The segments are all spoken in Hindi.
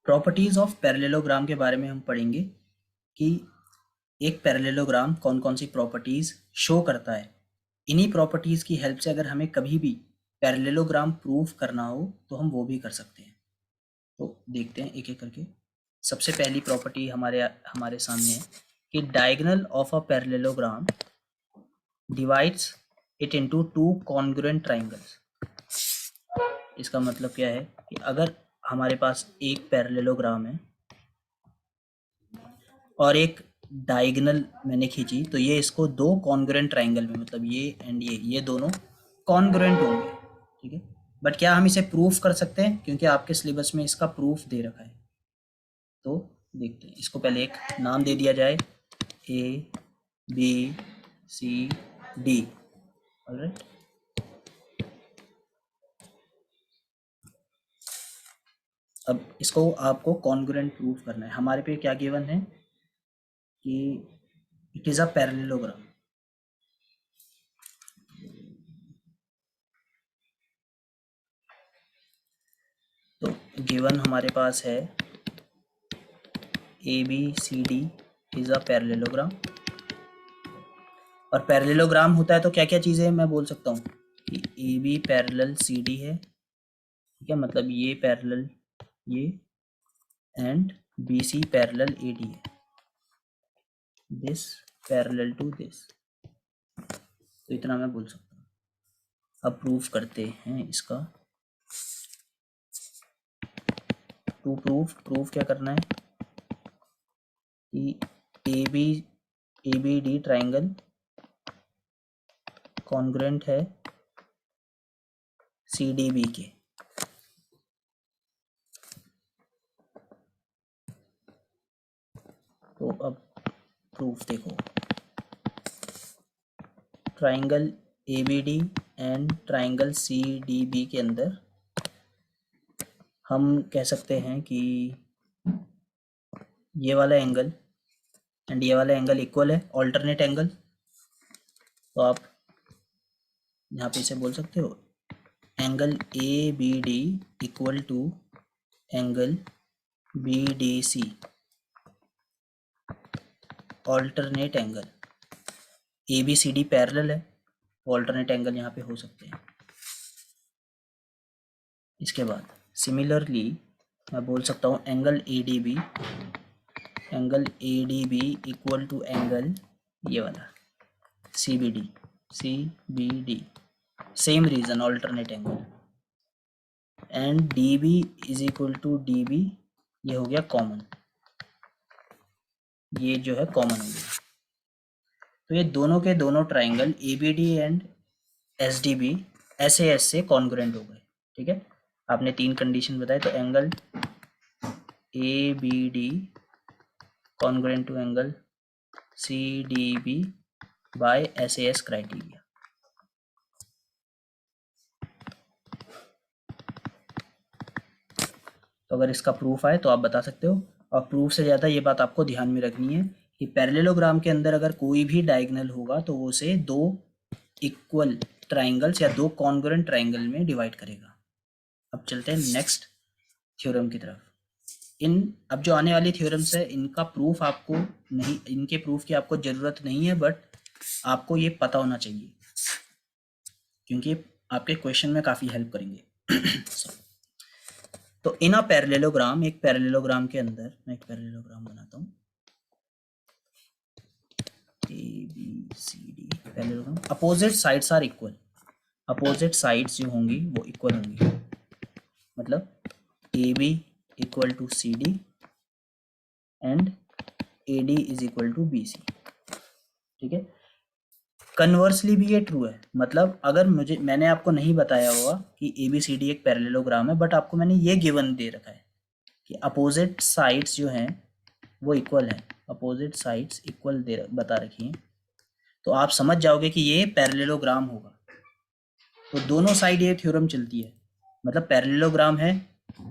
प्रॉपर्टीज ऑफ पैरेललोग्राम के बारे में हम पढ़ेंगे कि एक पैरेललोग्राम कौन कौन सी प्रॉपर्टीज शो करता है। इन्हीं प्रॉपर्टीज की हेल्प से अगर हमें कभी भी पैरेललोग्राम प्रूफ करना हो तो हम वो भी कर सकते हैं। तो देखते हैं एक एक करके। सबसे पहली प्रॉपर्टी हमारे हमारे सामने है कि diagonal of a parallelogram divides it into two congruent triangles. इसका मतलब क्या है कि अगर हमारे पास एक पैरेललोग्राम है और एक डायगोनल मैंने खींची तो ये इसको दो कॉन्ग्रुएंट ट्राइंगल में, मतलब ये एंड ये दोनों कॉन्ग्रुएंट होंगे, ठीक है। बट क्या हम इसे प्रूफ कर सकते हैं? क्योंकि आपके सिलेबस में इसका प्रूफ दे रखा है। तो देखते हैं, इसको पहले एक नाम दे दिया जाए, A B C D. Alright, अब इसको आपको कॉन्ग्रुएंट प्रूफ करना है। हमारे पे क्या गिवन है कि इट इज़ अ पैरेललोग्राम। तो गिवन हमारे पास है A B C D is a parallelogram. और पैरेललोग्राम होता है तो क्या क्या चीज़ें मैं बोल सकता हूँ कि A B parallel C D है, ठीक है, मतलब ये पैरेलल ये, and B C parallel A D है, दिस पैरेलल टू दिस। तो इतना मैं बोल सकता हूँ। अब प्रूफ करते हैं इसका। टू प्रूफ क्या करना है कि A B D triangle congruent है सी डी बी के। तो अब प्रूफ देखो, triangle A B D and triangle C D B के अंदर हम कह सकते हैं कि ये वाला एंगल एंड ये वाला एंगल इक्वल है, ऑल्टरनेट एंगल। तो आप यहाँ पे इसे बोल सकते हो angle A B D equal to angle B D C, alternate angle. A B C D parallel है, ऑल्टरनेट एंगल यहाँ पे हो सकते हैं। इसके बाद सिमिलरली मैं बोल सकता हूँ angle A D B equal to angle ये वाला C B D, same reason, alternate angle. And D B is equal to D B, ये हो गया कॉमन, ये जो है कॉमन हो गया। तो ये दोनों के दोनों triangle A B D and S D B S A S से कॉन्ग्रुएंट हो गए, ठीक है। आपने तीन कंडीशन बताए, तो angle A B D congruent to angle C D B by S A S criteria. तो अगर इसका प्रूफ आए तो आप बता सकते हो। और प्रूफ से ज़्यादा ये बात आपको ध्यान में रखनी है कि पैरेललोग्राम के अंदर अगर कोई भी डायगोनल होगा तो वो उसे दो इक्वल ट्राइंगल्स या दो कॉन्ग्रुएंट ट्राइंगल में डिवाइड करेगा। अब चलते हैं नेक्स्ट थ्योरम की तरफ। अब जो आने वाली थ्योरम्स है इनका प्रूफ आपको नहीं, इनके प्रूफ की आपको ज़रूरत नहीं है, बट आपको ये पता होना चाहिए क्योंकि आपके क्वेश्चन में काफ़ी हेल्प करेंगे। तो इन अ पैरेललोग्राम, एक पैरेललोग्राम के अंदर मैं एक पैरेललोग्राम बनाता हूँ, A B C D parallelogram. Opposite sides are equal, opposite sides जो होंगी वो इक्वल होंगी, मतलब A B equal to C D and A D is equal to B C, ठीक है। कन्वर्सली भी ये ट्रू है, मतलब अगर मैंने आपको नहीं बताया होगा कि ए बी सी डी एक पैरेललोग्राम है, बट आपको मैंने ये गिवन दे रखा है कि अपोजिट साइड्स जो हैं वो इक्वल है, अपोजिट साइड्स इक्वल दे बता रखी हैं, तो आप समझ जाओगे कि ये पैरेललोग्राम होगा। तो दोनों साइड ये थ्योरम चलती है, मतलब पैरेललोग्राम है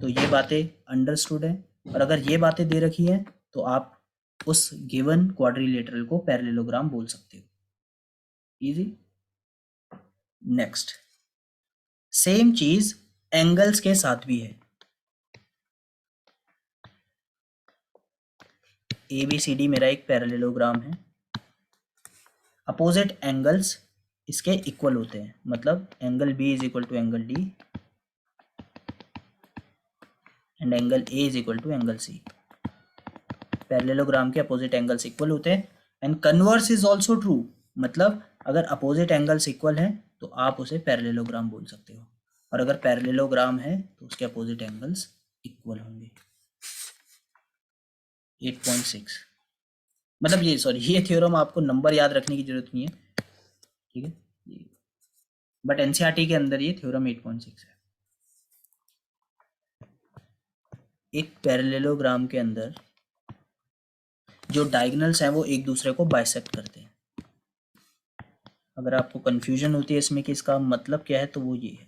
तो ये बातें अंडरस्टूड है, और अगर ये बातें दे रखी है तो आप उस गिवन क्वाड्रिलेटरल को पैरेललोग्राम बोल सकते हो। इजी। नेक्स्ट, सेम चीज एंगल्स के साथ भी है। ABCD मेरा एक पैरेललोग्राम है, अपोजिट एंगल्स इसके इक्वल होते हैं, मतलब angle B is equal to angle D and angle A is equal to angle C। Parallelogram के अपोजिट एंगल्स इक्वल होते हैं and converse is also true, मतलब अगर अपोजिट एंगल्स इक्वल हैं तो आप उसे पैरेललोग्राम बोल सकते हो, और अगर पैरेललोग्राम है तो उसके अपोजिट एंगल्स इक्वल होंगे। 8.6 मतलब ये थ्योरम आपको नंबर याद रखने की जरूरत नहीं है, ठीक है, बट एनसीईआरटी के अंदर ये थ्योरम 8.6 है। एक पैरेललोग्राम के अंदर जो डायगोनल्स हैं वो एक दूसरे को बाइसेक्ट करते हैं। अगर आपको कंफ्यूजन होती है इसमें कि इसका मतलब क्या है तो वो ये है,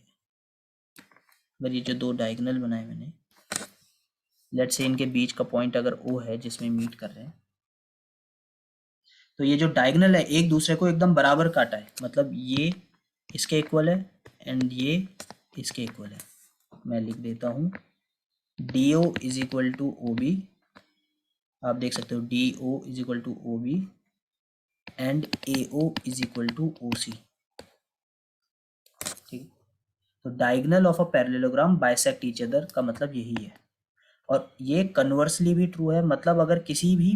अगर ये जो दो डायगोनल बनाए मैंने, लेट्स से इनके बीच का पॉइंट अगर O है जिसमें मीट कर रहे हैं, तो ये जो डायगोनल है एक दूसरे को एकदम बराबर काटा है, मतलब ये इसके इक्वल है एंड ये इसके इक्वल है। मैं लिख देता हूँ DO is equal to OB, आप देख सकते हो DO is equal to OB and AO is equal to OC, ठीक। तो diagonal of a parallelogram bisect each other का मतलब यही है, और ये कन्वर्सली भी ट्रू है, मतलब अगर किसी भी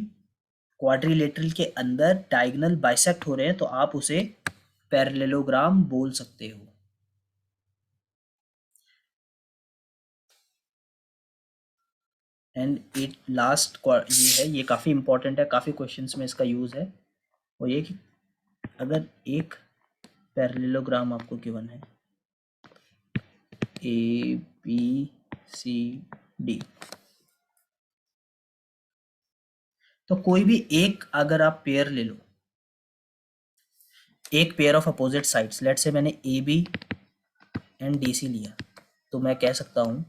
क्वाड्रिलेटरल के अंदर डायगोनल बाइसेक्ट हो रहे हैं तो आप उसे पैरेललोग्राम बोल सकते हो। एंड इट लास्ट ये है, ये काफ़ी इंपॉर्टेंट है, काफ़ी क्वेश्चंस में इसका यूज़ है, वो ये कि अगर एक पैरेललोग्राम आपको गिवन है ABCD, तो कोई भी एक अगर आप पेयर ले लो, एक pair of opposite sides, let's say मैंने AB एंड DC लिया, तो मैं कह सकता हूँ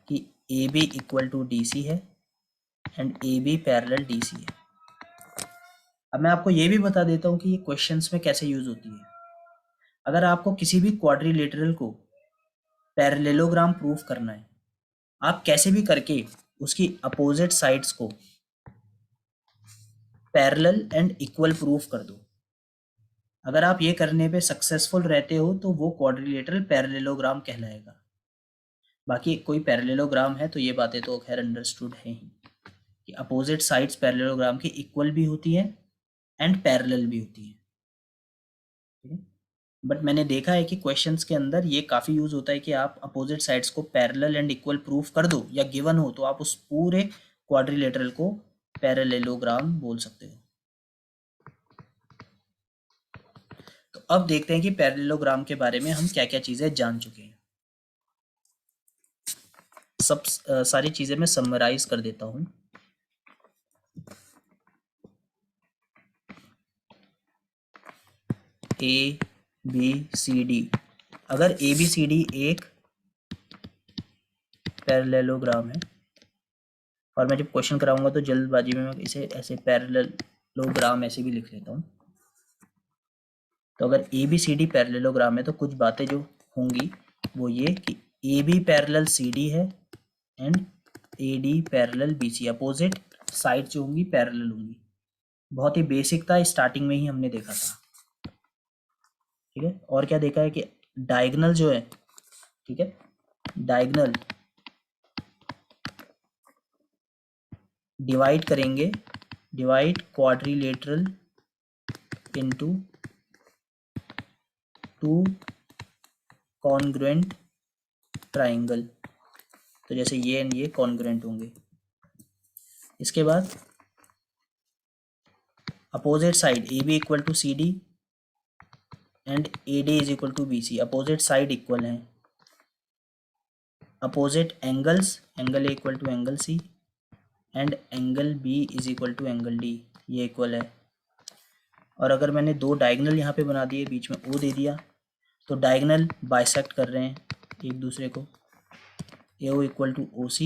कि AB इक्वल टू DC है एंड AB पैरेलल DC है। अब मैं आपको ये भी बता देता हूँ कि ये क्वेश्चंस में कैसे यूज होती है। अगर आपको किसी भी क्वाड्रिलेटरल को पैरेललोग्राम प्रूफ करना है, आप कैसे भी करके उसकी अपोजिट साइड्स को पैरेलल एंड इक्वल प्रूफ कर दो। अगर आप ये करने पे सक्सेसफुल रहते हो तो वो क्वाड्रिलेटरल पैरेललोग्राम कहलाएगा। बाकी कोई पैरेललोग्राम है तो ये बातें तो खैर अंडरस्टूड है ही कि अपोजिट साइड्स पैरेललोग्राम की इक्वल भी होती हैं एंड पैरेलल भी होती हैं, ठीक है। बट मैंने देखा है कि क्वेश्चंस के अंदर ये काफ़ी यूज़ होता है कि आप अपोजिट साइड्स को पैरेलल एंड इक्वल प्रूफ कर दो या गिवन हो तो आप उस पूरे क्वाड्रिलेटरल को पैरेललोग्राम बोल सकते हो। तो अब देखते हैं कि पैरेललोग्राम के बारे में हम क्या क्या चीज़ें जान चुके हैं। सब सारी चीज़ें मैं समराइज कर देता हूँ। ABCD, अगर ABCD एक पैरेललोग्राम है, और मैं जब क्वेश्चन कराऊंगा तो जल्दबाजी में मैं इसे ऐसे पैरेललोग्राम ऐसे भी लिख लेता हूँ। तो अगर ABCD पैरेललोग्राम है तो कुछ बातें जो होंगी वो ये कि AB पैरेलल CD है and AD parallel BC, opposite side जो होंगी पैरेलल होंगी। बहुत ही बेसिक था, स्टार्टिंग में ही हमने देखा था, ठीक है। और क्या देखा है कि डायगोनल जो है, ठीक है, डायगोनल डिवाइड करेंगे, divide quadrilateral into two congruent triangle, तो जैसे ये एंड ये कॉन्ग्रुएंट होंगे। इसके बाद opposite side AB equal to CD and AD is equal to BC, opposite side equal हैं। Opposite angles, angle A equal to angle C and angle B is equal to angle D, ये इक्वल है। और अगर मैंने दो डायगोनल यहाँ पे बना दिए, बीच में O दे दिया, तो डायगोनल बाइसेक्ट कर रहे हैं एक दूसरे को। AO equal to OC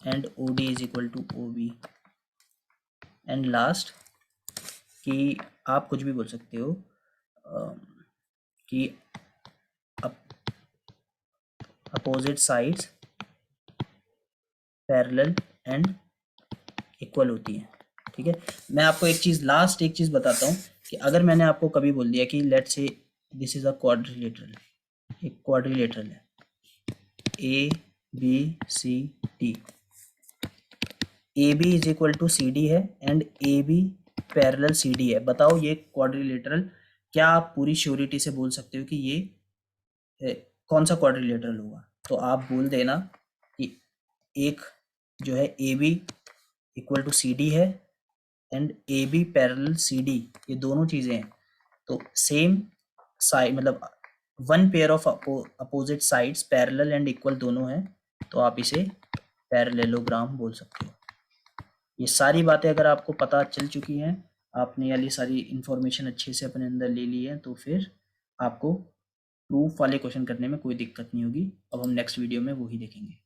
and OD is equal to OB। And last कि आप कुछ भी बोल सकते हो कि opposite sides parallel and equal होती हैं। ठीक है। मैं आपको एक चीज़ बताता हूँ कि अगर मैंने आपको कभी बोल दिया कि let's say this is a quadrilateral, एक क्वाड्रिलेटरल है A B C D, A B is equal to C D है and A B parallel C D है, बताओ ये क्वाड्रिलेटरल, क्या आप पूरी श्योरिटी से बोल सकते हो कि ये कौन सा क्वाड्रिलेटरल होगा? तो आप बोल देना कि एक जो है A B equal to C D है and A B parallel C D, ये दोनों चीज़ें हैं तो सेम साइड, मतलब one pair of opposite sides parallel and equal दोनों हैं, तो आप इसे पैरेललोग्राम बोल सकते हो। ये सारी बातें अगर आपको पता चल चुकी हैं, आपने वाली सारी इन्फॉर्मेशन अच्छे से अपने अंदर ले ली है, तो फिर आपको प्रूफ वाले क्वेश्चन करने में कोई दिक्कत नहीं होगी। अब हम नेक्स्ट वीडियो में वही देखेंगे।